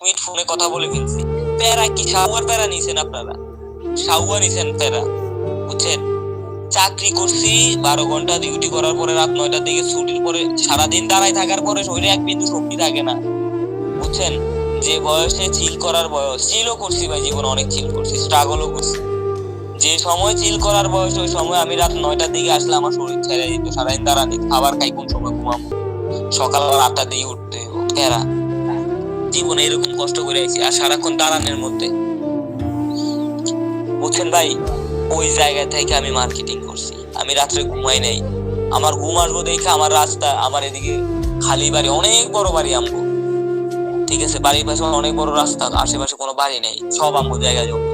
Minute ফোনে কথা বলে ফেলছি। প্যারা কি শাওয়ার প্যারা নিছেন আপনারা? শাওয়ার নিছেন প্যারা, বুঝছেন? চাকরি করছি 12 ঘন্টা ডিউটি করার পরে রাত 9টার দিকে ছুটির পরে সারাদিন দাঁড়ায় থাকার পরে শরীরে এক বিন্দু শক্তি থাকে না, বুঝছেন? যে বয়সে চিল করার বয়স, চিলও করছি ভাই, জীবনে অনেক চিল করছি, স্ট্রাগলও করছি। যে সময় চিল করার বয়স ওই সময় আমি রাত 9টার দিকে আসলে আমার শরীর ছেড়ে দিত, সারাদিন দাঁড়ানি, খাবার খাই কোন সময়, ঘুমাবো সকাল 8টার দিকে উঠতে প্যারা। জীবনে এরকম কষ্ট করে আছি আর সারাক্ষণ দাঁড়ানোর মধ্যে, বুঝছেন ভাই? ওই জায়গা থেকে আমি মার্কেটিং করছি, আমি রাত্রে ঘুমাই নাই। আমার ঘুম আসবো দেখে আমার রাস্তা, আমার এদিকে খালি বাড়ি, অনেক বড় বাড়ি আমগো, ঠিক আছে? বাড়ির পাশে অনেক বড় রাস্তা, আশেপাশে কোনো বাড়ি নেই, সব আমগো জায়গা জমি।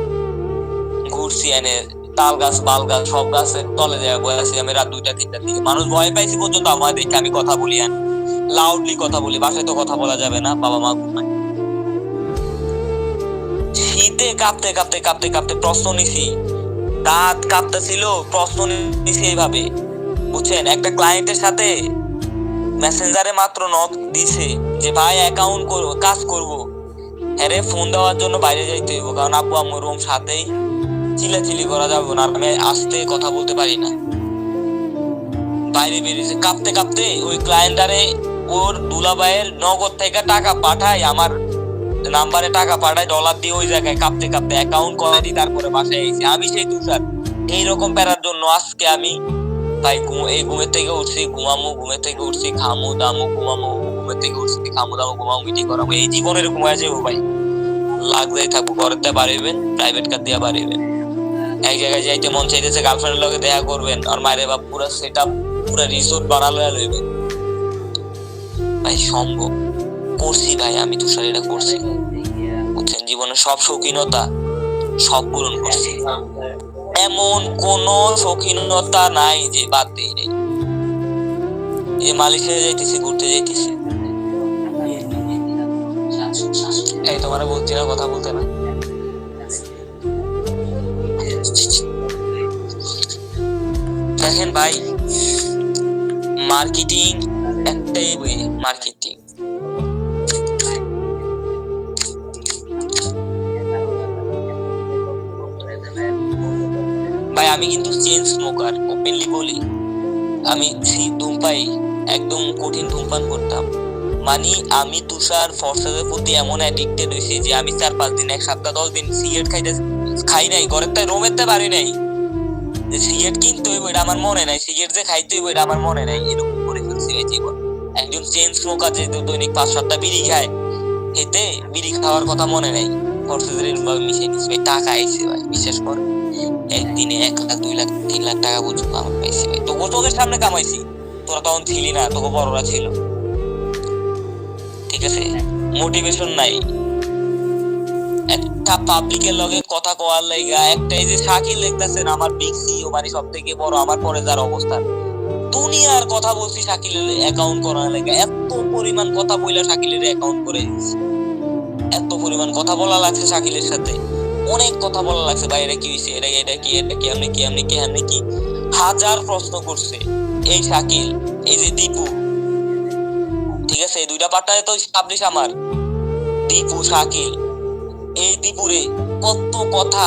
ঘুরছি এনে তাল গাছ বাল গাছ সব গাছের তলে জায়গা বয়ে আছি আমি রাত 2টা 3টার দিকে। মানুষ ভয় পাইছি পর্যন্ত আমার দেখে আমি কথা বলি, লাউডলি কথা বলি, বাসায় তো কথা বলা যাবে না, বাবা মা ঘুমায়। শীতে কাঁপতে কাঁপতে কাঁপতে কাঁপতে প্রশ্ন নিছি, দাঁত কাঁপতেছিল, প্রশ্ন নিছি এইভাবে, বুঝছেন? একটা ক্লায়েন্টের সাথে মেসেঞ্জারে মাত্র নক দিছে যে ভাই অ্যাকাউন্ট কাজ করব, হ্যাঁ ফোন দেওয়ার জন্য বাইরে যাইতে হইব, কারণ আব্বু আম্মু রুম সাথেই, চিলাচিলি করা যাবে না, আমি আস্তে কথা বলতে পারি না। বাইরে বেরিয়েছে কাঁপতে কাঁপতে, ওই ক্লায়েন্টারে ওর দুলাভাইয়ের নগদ থেকে টাকা পাঠায়, আমার নাম্বারে টাকা পাঠায় ডলার দিয়ে, ওই জায়গায় কাঁপতে কাঁপতে অ্যাকাউন্ট করে দিই, তারপরে বাসায় এসেছি। আমি সেই তুষার এইরকম প্যারার জন্য আজকে আমি ভাই এই ঘুমের থেকে উঠছি, ঘুমামো, ঘুমের থেকে উঠছি, খামো দামো, ঘুমামো, ঘুমের থেকে উঠছি, খামো দামো, ঘুমামো, মিটিং করাবো, এই জীবন এরকম হয়ে যাবো ভাই। লাগতেই থাকবো, ঘরের দিয়ে বাড়িবেন, প্রাইভেট কার দিয়ে বাড়িবেন, এক জায়গায় যাইতে মন চাইতেছে গার্লফ্রেন্ডের লগে দেখা করবেন, আর মায়ের বাপ পুরো সেট আপ, পুরো রিসোর্ট বানালো লইবেন ভাই। সম্ভব করছি ভাই, আমি তুষার এটা করছি, বুঝছেন? জীবনের সব শৌখিনতা সব পূরণ করছি, এমন কোন শৌখিনতা নাই যে বাদ দিই নাই। এই মালয়েশিয়া যাইতেছি, ঘুরতে যাইতেছি, এই তোমার বলছি না কথা বলতে না। দেখেন ভাই, মার্কেটিং একটাই বই, মার্কেটিং। ভাই আমি কিন্তু চেইন স্মোকার, ওপেনলি বলি, আমি ধূমপাই, একদম কঠিন ধূমপান করতাম। মানে আমি তুষার ফরসাদের প্রতি এমন অ্যাডিক্টেড হয়েছি যে আমি 4-5 দিন, 1 সপ্তাহ 10 দিন সিগারেট খাই নাই, ঘরের তাই রোমেরতে পারি নাই, যে সিগারেট কিনতে হইব এটা আমার মনে নাই, সিগারেট যে খাইতে হইব এটা আমার মনে নাই, এরকম করে ফেলছি এই জীবন। একজন চেইন স্মোকার যে দৈনিক 5-7টা বিড়ি খায়, এতে বিড়ি খাওয়ার কথা মনে নাই, ফরসাদের ভাবে মিশিয়ে নিচ্ছি ভাই। টাকা আইছে ভাই, বিশেষ করে একদিনে 1 লাখ 2 লাখ 3 লাখ টাকা বুঝবো আমার পাইছি ভাই। তোকে চোখের সামনে কামাইছি, তোরা তখন ছিলি না, তোকে বড়রা ছিল, ঠিক আছে? মোটিভেশন নাই, একটা পাবলিকের লগে কথা কোয়ার লাইগা, একটা এই যে শাকিল দেখতেছেন আমার বিগ সিইও, মানে সব থেকে বড়, আমার পরে যার অবস্থান, দুনিয়ার কথা বলছি শাকিলের অ্যাকাউন্ট করার লাইগা, এত পরিমাণ কথা বইলা শাকিলের অ্যাকাউন্ট করে দিয়েছি, এত পরিমাণ কথা বলা লাগছে শাকিলের সাথে, অনেক কথা বলা লাগছে ভাই, এটা কি হয়েছে, এটা কি, এটা কি, আপনি কি, আপনি কি, আপনি কি, হাজার প্রশ্ন করছে এই শাকিল, এই যে দীপু, ঠিক আছে? এই 2টা পার্টটারে তো স্টাবলিশ আমার, দীপু শাকিল, এই দীপুরে কত কথা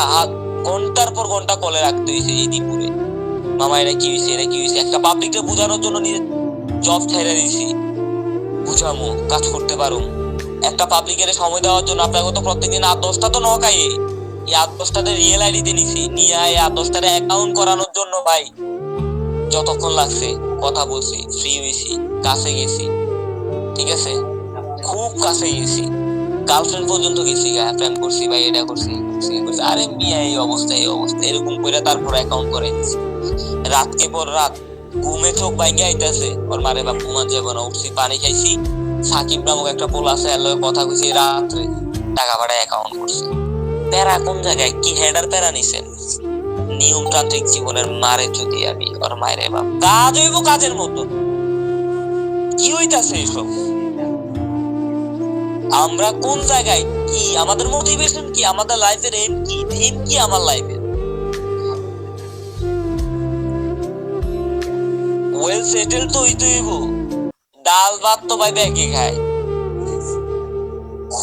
ঘন্টার পর ঘন্টা কলে রাখতে হয়েছে এই দীপুরে, মামা এটা কি হয়েছে, এটা কি হয়েছে, একটা পাবলিককে বোঝানোর জন্য নিজে জব ছেড়ে দিয়েছি, বুঝামো কাজ করতে পারো, একটা পাবলিকের সময় দেওয়ার জন্য আপনাকে তো প্রত্যেকদিন 8-10টা তো নখাই, এই 8-10টাতে রিয়েল আইডিতে নিছি, নিয়ে 8-10টারে অ্যাকাউন্ট করানোর জন্য ভাই যতক্ষণ লাগছে, কথা বলছি, ফ্রি হয়েছি, কাছে গেছি, ঠিক আছে? খুব কাছে গেছি, গার্লফ্রেন্ড পর্যন্ত গেছি, প্রেম করছি ভাই, এটা করছি, আরে মিয়া এই অবস্থা, এই অবস্থা, এরকম করে তারপর অ্যাকাউন্ট করে দিছি। রাতকে পর রাত ঘুমে চোখ ভাঙ্গে আইতাছে, ওর মারে বাপ ঘুমান যাবো না, উঠছি, পানি খাইছি, সাকিব নামক একটা পোলা আছে, এর লগে কথা কইছি, রাত্রে টাকা পাঠায় অ্যাকাউন্ট করছি। প্যারা কোন জায়গায়, কি হেডার প্যারা নিছেন? নিয়মতান্ত্রিক জীবনের মারে যদি আমি, ওর মায়ের বাপ কাজ হইব কাজের মতো, কি হইতাছে এসব? আমরা কোন জায়গায়, কি আমাদের মোটিভেশন, কি আমাদের লাইফের এম কি, থিম কি আমার লাইফের? ওয়েল সেটেল তো হইতে হইব, ডাল ভাত তো ভাই ব্যাগে খায়,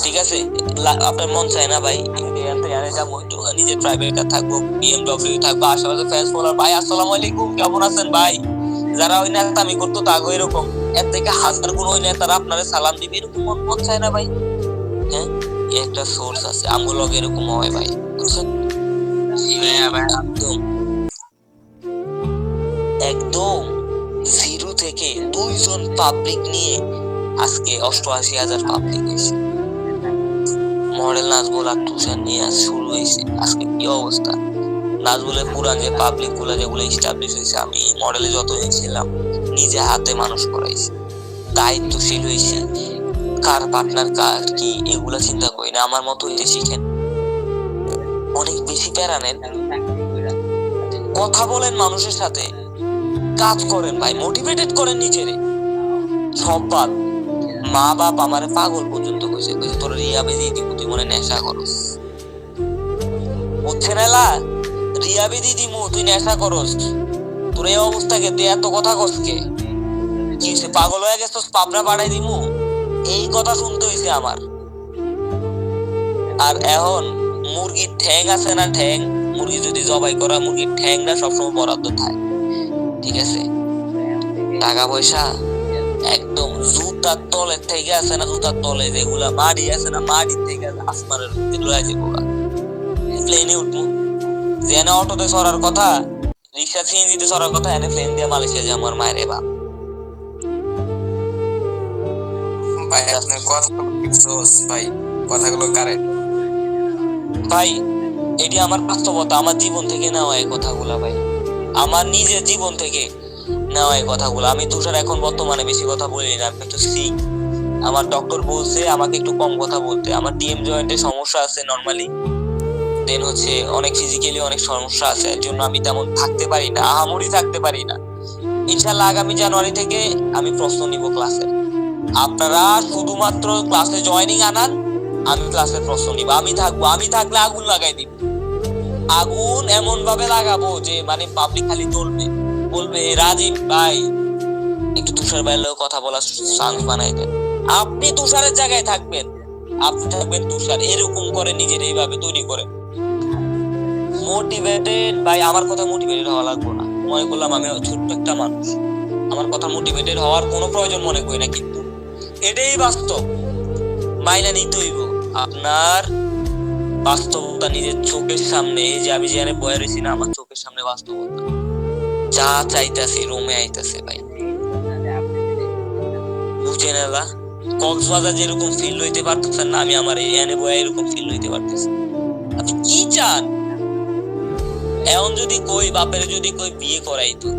ঠিক আছে, আপনার মন চায় না ভাই যাবো একটু নিজের প্রাইভেট কার থাকবো, বিএমডব্লিউ থাকবো, আশেপাশে ফ্যান্স ফলোয়ার। ভাই আসসালামু আলাইকুম, কেমন আছেন ভাই? যারা ওই নেতামি করতো তাগো এরকম, এর থেকে হাজার গুণ ওই নেতারা আপনারা সালাম দিবে, এরকম মন চায় না ভাই? হ্যাঁ, একটা সোর্স আছে আমগুলো এরকম হয় ভাই, বুঝছেন? একদম একদম জিরো থেকে 2 জন পাবলিক নিয়ে আজকে 88,000 পাবলিক হয়েছে। মডেল নাজবুল আর তুষার নিয়ে আজ শুরু হয়েছে, আজকে কি অবস্থা। নাজবুলের পুরান যে পাবলিক গুলা যেগুলো এস্টাবলিশ হয়েছে, আমি মডেলে যতদিন ছিলাম নিজে হাতে মানুষ করাইছি, দায়িত্বশীল হয়েছি, কার পার্টনার কার কি এগুলা চিন্তা করি না, আমার মতো হইতে শিখেন। অনেক বেশি প্যারা নেন, কথা বলেন মানুষের সাথে, কাজ করেন ভাই, মোটিভেটেড করেন নিজেরে। সব বাদ, মা বাপ আমারে পাগল পর্যন্ত কইছে, তোর রিয়াবে দিয়ে দিব, তুই মনে নেশা করস, বুঝছেন? এলা রিয়াবে দিয়ে দিমু, তুই নেশা করস, তোর এই অবস্থাকে তুই এত কথা কসকে, কি হইছে, পাগল হয়ে গেছস, পাবনা পাঠাই দিমু, এই কথা শুনতে হইছে আমার। আর এখন মুরগির ঠ্যাং আছে না, ঠ্যাং মুরগি যদি জবাই করা, মুরগির ঠ্যাংটা সবসময় বরাদ্দ থাকে, ঠিক আছে? টাকা পয়সা একদম জুতার তলের থেকে আছে না, জুতার তলে যেগুলা মাটি আছে না, মাটির থেকে আসমানের লয়ে যাবো, প্লেনে উঠবো, যেন অটোতে চড়ার কথা, রিক্সা সিএনজিতে চড়ার কথা, এনে প্লেন দিয়ে মালয়েশিয়া যাবো। আমার মায়ের বাপ ভাই, আপনার ভাই কথাগুলো কারেক্ট ভাই, এটি আমার বাস্তবতা, আমার জীবন থেকে নেওয়া এই কথাগুলা ভাই, আমার নিজের জীবন থেকে নেওয়া এই কথাগুলো। আমি তুষার এখন বর্তমানে বেশি কথা বলি না, আমি একটু সিক, আমার ডক্টর বলছে আমাকে একটু কম কথা বলতে, আমার ডিএম জয়েন্টে সমস্যা আছে নরমালি, দেন হচ্ছে অনেক ফিজিক্যালি অনেক সমস্যা আছে, এর জন্য আমি তেমন থাকতে পারি না, আহামরি থাকতে পারি না। ইনশাআল্লাহ আগামী জানুয়ারি থেকে আমি প্রশ্ন নিব ক্লাসে, আপনারা শুধুমাত্র ক্লাসে জয়েনিং আনান, আমি ক্লাসে প্রশ্ন নিব, আমি থাকবো, আমি থাকলে আগুন লাগাই দিব, আগুন এমন ভাবে লাগাবো যে মানে পাবলিক খালি জ্বলবে, বলবে রাজীব ভাই একটু তুষার ভাইয়ের কথা বলার চান্স বানাই দেন। আপনি তুষারের জায়গায় থাকবেন, আপনি থাকবেন তুষার, এরকম করে নিজের এইভাবে তৈরি করে মোটিভেটেড। ভাই আমার কথা মোটিভেটেড হওয়া লাগবে না, মনে করলাম আমি ছোট্ট একটা মানুষ, আমার কথা মোটিভেটেড হওয়ার কোনো প্রয়োজন মনে করি না, কিন্তু এটাই বাস্তব, মাইনা নিতে হইব। আপনার বাস্তবতা নিজের চোখের সামনে, এই যে আমি যেখানে বয়ে রয়েছি না, আমার চোখের সামনে বাস্তবতা, যা চাইতেছে রোমে আইতেছে ভাই, বুঝেন? এলা কক্সবাজার যেরকম ফিল হইতে পারতেছেন না, আমি আমার এখানে বয়ে এরকম ফিল হইতে পারতেছি। আপনি কি চান? এখন যদি কই বাপের যদি কই বিয়ে করাইতো,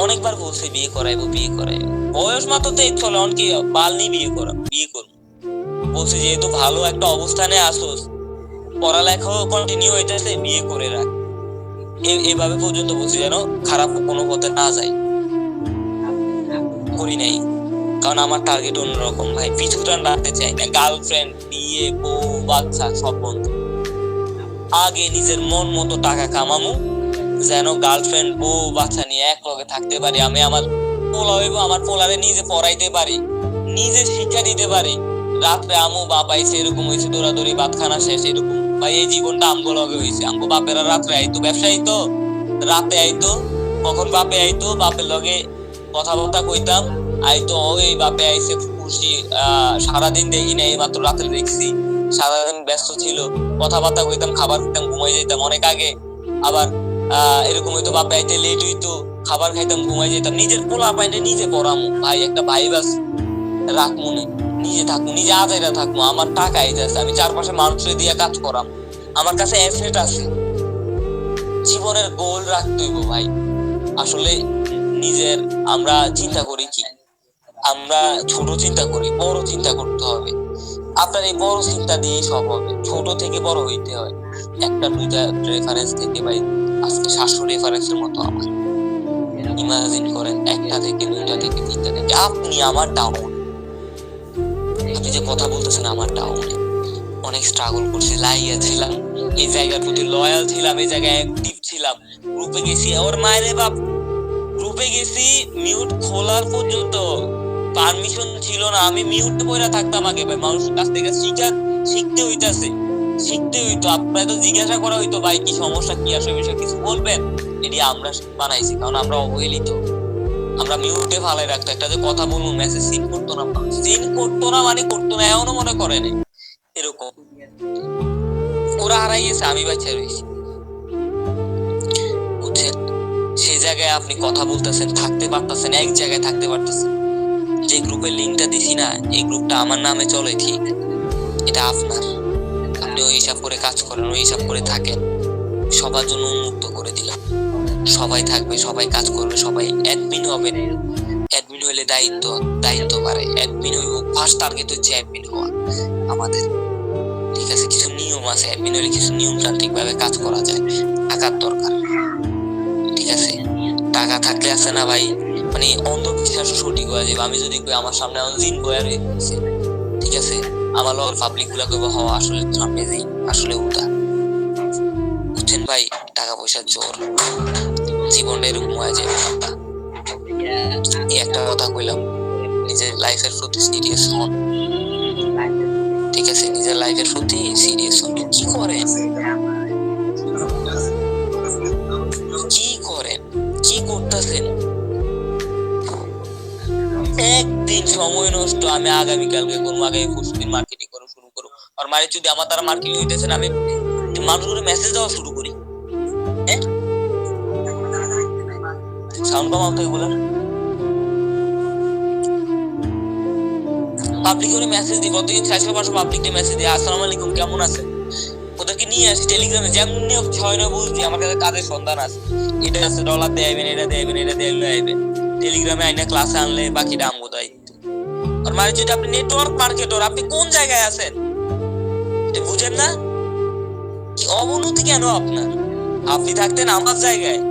অনেকবার বলছে বিয়ে করাইবো, বিয়ে করাইবো, বয়স মাত্র তো চলে, অনেকে বাল নিয়ে বিয়ে করা, বিয়ে করবো বলছে, যেহেতু ভালো একটা অবস্থানে আসোস, পড়ালেখাও কন্টিনিউ হইতেছে, বিয়ে করে রাখ, এভাবে পর্যন্ত বলছি যেন খারাপ কোনো পথে না যায়। করি নাই, কারণ আমার টার্গেট অন্যরকম ভাই, পিছু টান রাখতে চাই না, গার্লফ্রেন্ড, বিয়ে, বউ, বাচ্চা সব বন্ধ, আগে নিজের মন মতো টাকা কামামু, যেন গার্লফ্রেন্ড, বউ, বাচ্চা নিয়ে এক লগে থাকতে পারি, আমি আমার পোলা হইব, আমার পোলারে নিজে পড়াইতে পারি, নিজে শিক্ষা দিতে পারি, রাত্রে আমু বাপ আইছে এরকম হয়েছে, দৌড়াদৌড়ি ভাত খানা শেষ, এরকম ভাই এই জীবনটা আমগো লগে হয়েছে। আমগো বাপেরা রাত্রে আইতো, ব্যবসায়ী তো রাতে আইতো, কখন বাপে আইতো, বাপের লগে কথাবার্তা কইতাম, আইতো ওই বাপে আইছে খুশি, সারাদিন দেখি নাই, মাত্র রাতে দেখছি, সারাদিন ব্যস্ত ছিল, কথাবার্তা কইতাম, খাবার খেতাম, ঘুমাই যেতাম অনেক আগে, আবার এরকম হইতো বাপে আইতে লেট হইতো, খাবার খাইতাম, ঘুমাই যেতাম, নিজের পোলা পাইনে নিজে পড়ামু ভাই, একটা ভাই বাস রাখমু না, নিজে থাকবো, নিজে আজাইরা থাকবো, আমার টাকা আইতেছে, আমি চারপাশে মানুষের দিয়ে কাজ করাম, আমার কাছে অ্যাসেট আছে, জীবনের গোল রাখতে হইব ভাই। আসলে নিজের আমরা চিন্তা করি কি, আমরা ছোট চিন্তা করি, বড় চিন্তা করতে হবে। আপনার এই বড় চিন্তা দিয়ে সব হবে, ছোট থেকে বড় হইতে হয়। একটা দুইটা রেফারেন্স থেকে ভাই আজকে 700 রেফারেন্সের মতো আমার, ইমাজিন করেন, একটা থেকে দুইটা থেকে তিনটা থেকে, আপনি আমার ডাউন, আপনি যে কথা বলতেছেন আমার ডাউনে, অনেক স্ট্রাগল করছি, লাইয়া ছিলাম, এই জায়গার প্রতি লয়াল ছিলাম, এই জায়গায় অ্যাক্টিভ ছিলাম, গ্রুপে গেছি, ওর মায়ের বাপ গ্রুপে গেছি, মিউট খোলার পর্যন্ত পারমিশন ছিল না, আমি মিউটে পড়ে থাকতাম আগে ভাই, মানুষের কাছ থেকে শিখতে হইতো। আপনার তো জিজ্ঞাসা করা হইতো ভাই কি সমস্যা, কি আসে বিষয় কিছু বলবেন, এটি আমরা বানাইছি কারণ আমরা অবহেলিত। আমরা মিউটে ফালাই রাখতো, একটা যে কথা বলবো মেসেজ সিন করতো না, মানে করতো না এমনও মনে করে না, এরকম। ওরা হারাই গেছে, আমি বাচ্চা রয়েছি, বুঝছেন? সেই জায়গায় আপনি কথা বলতেছেন, থাকতে পারতেছেন, এক জায়গায় থাকতে পারতেছেন। যে গ্রুপের লিঙ্কটা দিছি না, এই গ্রুপটা আমার নামে চলে, ঠিক, এটা আপনার, আপনি ওই হিসাব করে কাজ করেন, ওই হিসাব করে থাকেন, সবার জন্য উন্মুক্ত করে দিলাম। সবাই থাকবে, সবাই কাজ করবে, সবাই অ্যাডমিন হবে। অ্যাডমিন হইলে দায়িত্ব বাড়ে। অ্যাডমিন হইব, ফার্স্ট টার্গেট হচ্ছে অ্যাডমিন হওয়া আমাদের, ঠিক আছে? কিছু নিয়ম আছে, অ্যাডমিন হলে কিছু নিয়ম তান্ত্রিক ভাবে কাজ করা যায়, টাকার দরকার, ঠিক আছে? টাকা থাকলে আছে না ভাই, মানে অন্ধবিশ্বাস সঠিক হয়ে যাবে। আমি যদি কই আমার সামনে জিন বয়ার হয়েছে, ঠিক আছে, আমার লোক পাবলিক গুলা কইব হওয়া আসলে সামনে জিন, আসলে উদা, বুঝছেন ভাই? টাকা পয়সার জোর, জীবনটা এরকম হয়ে যাবে। এই একটা কথা কইলাম, নিজের লাইফের প্রতি সিরিয়াস হন, ঠিক আছে? নিজের লাইফের প্রতি সিরিয়াস হন। কি করেন, কি করতেছেন? একদিন সময় নষ্ট আমি আগামীকালকে করবো, আগামী পরশু দিন মার্কেটিং করা শুরু করবো। আর মানে যদি আমার দ্বারা মার্কেটিং হইতেছে না, আমি মানুষগুলো মেসেজ দেওয়া শুরু করি। হ্যাঁ, সাউন্ড কম আমাকে বলেন। পাবলিক করে মেসেজ দিই, প্রতিদিন 400-500 পাবলিককে মেসেজ দিই, আসসালামু আলাইকুম, কেমন আছেন? ওদেরকে নিয়ে আসি টেলিগ্রামে, যেমনি 6 বুঝছি আমার কাছে কাজের সন্ধান আছে, এটা আছে, ডলার দেবেন, এটা দেবেন, টেলিগ্রামে আইনা ক্লাসে আনলে বাকিটা আমগো দায়িত্ব। আর মানে যদি আপনি নেটওয়ার্ক মার্কেটর, আপনি কোন জায়গায় আছেন এটা বুঝেন না? কি অবনতি কেন আপনার? আপনি থাকতেন আমার জায়গায়,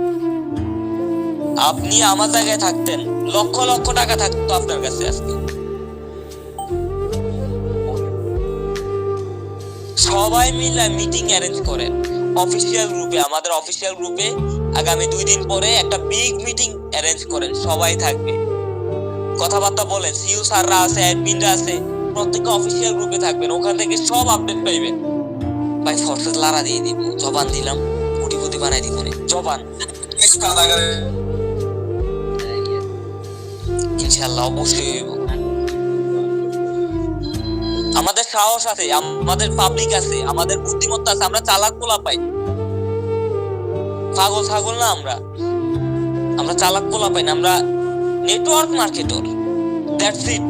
থাকতেন, লক্ষ লক্ষ টাকা থাকতো আপনার কাছে আজকে। সবাই মিলে মিটিং অ্যারেঞ্জ করেন অফিসিয়াল গ্রুপে, আমাদের অফিসিয়াল গ্রুপে আগামী 2 দিন পরে একটা বিগ মিটিং অ্যারেঞ্জ করেন, সবাই থাকবে, কথাবার্তা বলেন, সিইও স্যাররা আছে, অ্যাডমিনরা আছে, প্রত্যেকটা অফিসিয়াল গ্রুপে থাকবেন, ওখান থেকে সব আপডেট পাইবেন। ভাই ফোর্সেস লারা দিয়ে দিব, জবান দিলাম, কোটিপতি বানাই দিব, জবান ইনশাআল্লাহ অবশ্যই হইব। আমাদের সাহস আছে, আমাদের পাবলিক আছে, আমাদের বুদ্ধিমত্তা আছে, আমরা চালাক পোলা পাই, পাগল ছাগল না, আমরা চালাক পোলা পাই না, আমরা network marketer, that's it.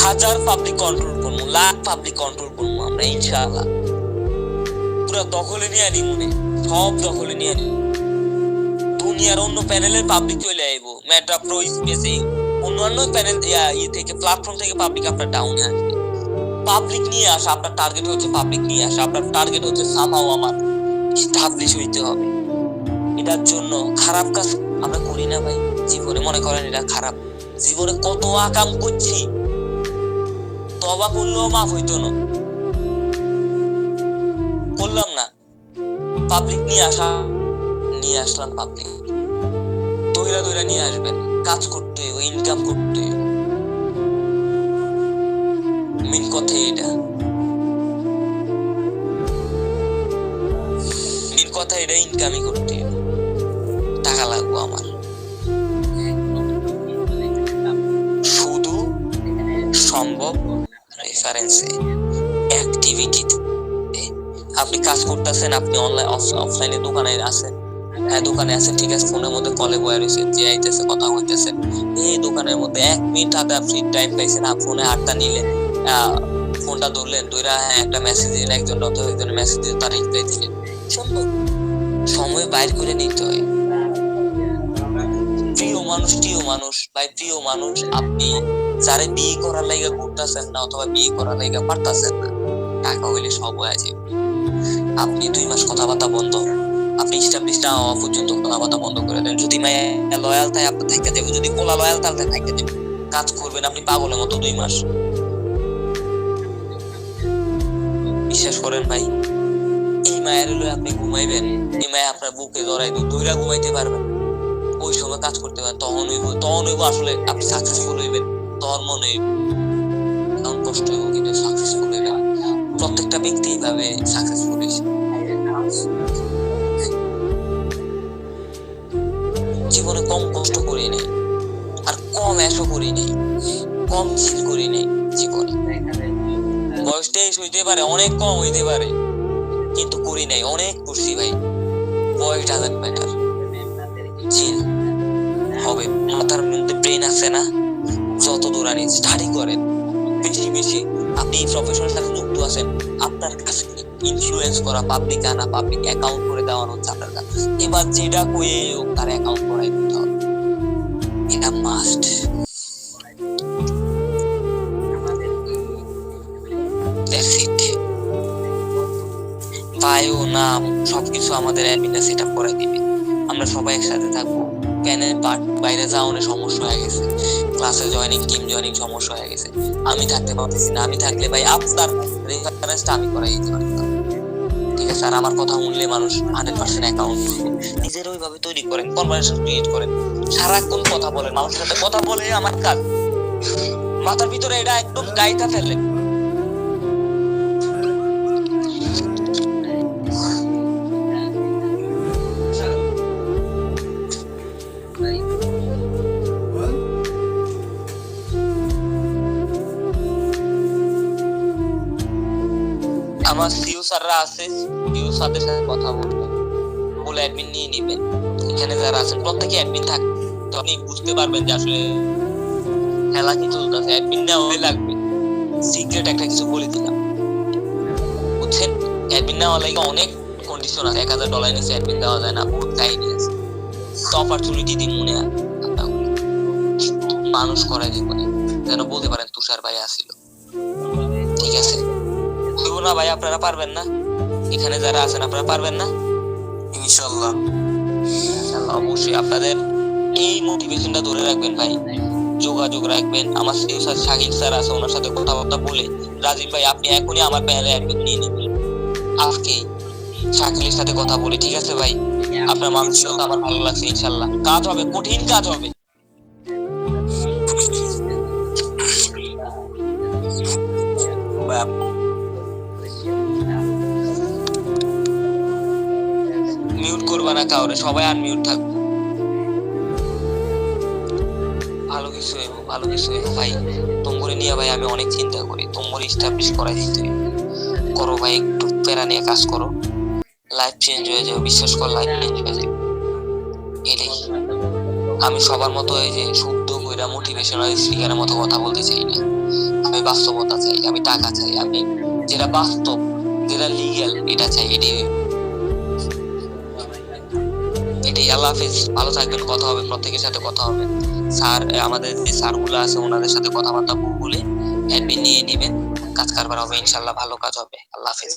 1000 public control করবো, লাখ পাবলিক কন্ট্রোল করবো আমরা ইনশাআল্লাহ, পুরো দখলে নিয়ে আনি, মনে সব দখলে নিয়ে আনি। দুনিয়ার অন্য প্যানেলের পাবলিক চলে আইবো, মেটা প্রো স্পেসে অন্যান্য প্যানেল থেকে, প্ল্যাটফর্ম থেকে পাবলিক আপনার ডাউনে আসবে। পাবলিক নিয়ে আসা আপনার টার্গেট হচ্ছে, পাবলিক নিয়ে আসা আপনার টার্গেট হচ্ছে, সামহাও আমার এস্টাবলিশ হইতে হবে। এটার জন্য খারাপ কাজ আমরা করি না ভাই জীবনে, মনে করেন এটা খারাপ? জীবনে কত আকাম করছি, তবা করলেও মাফ হইতো না, করলাম না। পাবলিক নিয়ে আসলাম, পাবলিক দইরা নিয়ে আসবেন, কাজ করতে হইব, ইনকাম করতে হইব, মেন কথা এটা, ইনকামই করতে হইব, টাকা লাগবো আমার। শুধু সম্ভব রেফারেন্সে, অ্যাক্টিভিটিতে। আপনি কাজ করতেছেন, আপনি অনলাইন অফলাইনে দোকানে আছেন, দোকানে আছেন, ঠিক আছে, ফোনের মধ্যে কলে বয়া রয়েছে, যে আইতেছে কথা হইতেছেন, এই দোকানের মধ্যে 1 মিনিট হাতে ফ্রি টাইম পাইছেন, ফোনে হাতটা নিলেন, ফোনটা ধরলেন, ধরে একটা মেসেজ দিলেন, একজন মেসেজ দিয়ে তার রিপ্লাই দিলেন, সম্ভব? সময় বাইর করে নিতে হয়। প্রিয় মানুষ, আপনি যারে বিয়ে করার লাইগা করতেছেন না, অথবা বিয়ে করার লাইগা পারতেছেন না, টাকা হইলে সব হয়ে যাবে। আপনি 2 মাস কথাবার্তা বন্ধ, আপনি এস্টাবলিশ না হওয়া পর্যন্ত কথাবার্তা বন্ধ করে দেন। যদি মায়া লয়াল থাকে আপনি থাকতে দেবেন, যদি পোলা লয়াল তাহলে থাকতে দেবেন, কাজ করবেন আপনি পাগলের মতো 2 মাস। বিশ্বাস করেন ভাই, এই মায়ের লয়ে আপনি ঘুমাইবেন, এই মায়া আপনার বুকে ধরাই ধইরা ঘুমাইতে পারবেন, ওই সময় কাজ করতে পারেন, তখন হইব আসলে আপনি সাকসেসফুল হইবেন, তখন মনে হইব তখন কষ্ট হইব কিন্তু সাকসেসফুল হইবেন। প্রত্যেকটা ব্যক্তি এইভাবে সাকসেসফুল হয়েছে। জীবনে কম কষ্ট করি নাই, আর কম এসো করি নাই, কম চিল করি নাই জীবনে। বয়সটাই হইতে পারে অনেক কম হইতে পারে, কিন্তু করি নাই, অনেক করছি ভাই। বয়স ডাজন্ট ম্যাটার, চিল হবে। মাথার মধ্যে ব্রেন আছে না, যত দূর আনি স্টাডি করেন বেশি বেশি। আপনি এই প্রফেশনের সাথে যুক্ত আছেন, আপনার কাছে ইনফ্লুয়েন্স করা, পাবলিক আনা, পাবলিক অ্যাকাউন্ট করে দেওয়ানো হচ্ছে আপনার কাছে। এবার যেটা কয়ে হোক তার অ্যাকাউন্ট করাই দিতে হবে, এটা মাস্ট। That's it. বায়ো, নাম সবকিছু আমাদের অ্যাডমিনে সেট আপ করে দিবে। আমরা সবাই একসাথে থাকবো। প্যানের বাইরে যাওয়ার সমস্যা হয়ে গেছে, ক্লাসে জয়েনিং, টিম জয়েনিং সমস্যা হয়ে গেছে। আমি থাকতে পারতেছি না, আমি থাকলে ভাই আপনার রেফারেন্সটা আমি করাই দিতে পারতাম। ঠিক আছে, আর আমার কথা শুনলে মানুষ 100% অ্যাকাউন্ট করবে। নিজের ওইভাবে তৈরি করেন, কনভারসেশন ক্রিয়েট করেন, সারাক্ষণ কথা বলেন, মানুষের সাথে কথা বলে আমার কাজ। মাথার ভিতরে এটা একদম গাইটা ফেললেন। আমার সিইও স্যাররা আছে, সিইও স্যারদের সাথে কথা বলবেন, বলে অ্যাডমিন নিয়ে নেবেন। এখানে যারা আছেন প্রত্যেকে অ্যাডমিন থাকে, তো আপনি বুঝতে পারবেন যে আসলে খেলা কি চলতেছে। অ্যাডমিন নেওয়া হয়ে লাগবে। সিক্রেট একটা কিছু বলে দিলাম, বুঝছেন? অ্যাডমিন নেওয়া লাগে অনেক কন্ডিশন আছে। $1000 নিচে অ্যাডমিন দেওয়া যায় না, বহুত কাহিনী আছে। তো অপরচুনিটি দিন মনে মানুষ করাই দিব না, যেন বলতে পারেন তুষার ভাই আসিল। ঠিক আছে না ভাই, আপনারা পারবেন না? এখানে যারা আছেন আপনারা পারবেন না? ইনশাআল্লাহ। অবশ্যই আপনাদের এই মোটিভেশনটা ধরে রাখবেন ভাই, যোগাযোগ রাখবেন। আমার শাকিল স্যার আছে, ওনার সাথে কথাবার্তা বলে, রাজীব ভাই আপনি এখনই আমার প্যানেলে অ্যাডমিন নিয়ে নেবেন আজকে, শাকিলের সাথে কথা বলে। ঠিক আছে ভাই, আপনার মানসিকতা আমার ভালো লাগছে। ইনশাল্লাহ কাজ হবে, কঠিন কাজ হবে। মিউট করবা না কাউরে, সবাই আনমিউট থাকবো। ভালো কিছু হইব, ভালো কিছু হইব ভাই। তোমরে নিয়ে ভাই আমি অনেক চিন্তা করি, তোমরে এস্টাবলিশ করাই দিতে করো ভাই। একটু প্যারা নিয়ে কাজ করো, লাইফ চেঞ্জ হয়ে যাবে। বিশ্বাস কর, লাইফ চেঞ্জ হয়ে যাবে। এটাই। আমি সবার মতো এই যে শুদ্ধ কইরা মোটিভেশনাল স্পিকারের মতো কথা বলতে চাই না। আমি বাস্তবতা চাই, আমি টাকা চাই, আমি যেটা বাস্তব, যেটা লিগ্যাল এটা চাই। এটাই। আল্লাহ হাফেজ, ভালো থাকবেন। কথা হবে, প্রত্যেকের সাথে কথা হবে। স্যার, আমাদের যে স্যারগুলো আছে ওনাদের সাথে কথাবার্তা বলে অ্যাডমিন নিয়ে নেবেন, কাজ কারবার হবে ইনশাল্লাহ, ভালো কাজ হবে। আল্লাহ হাফেজ।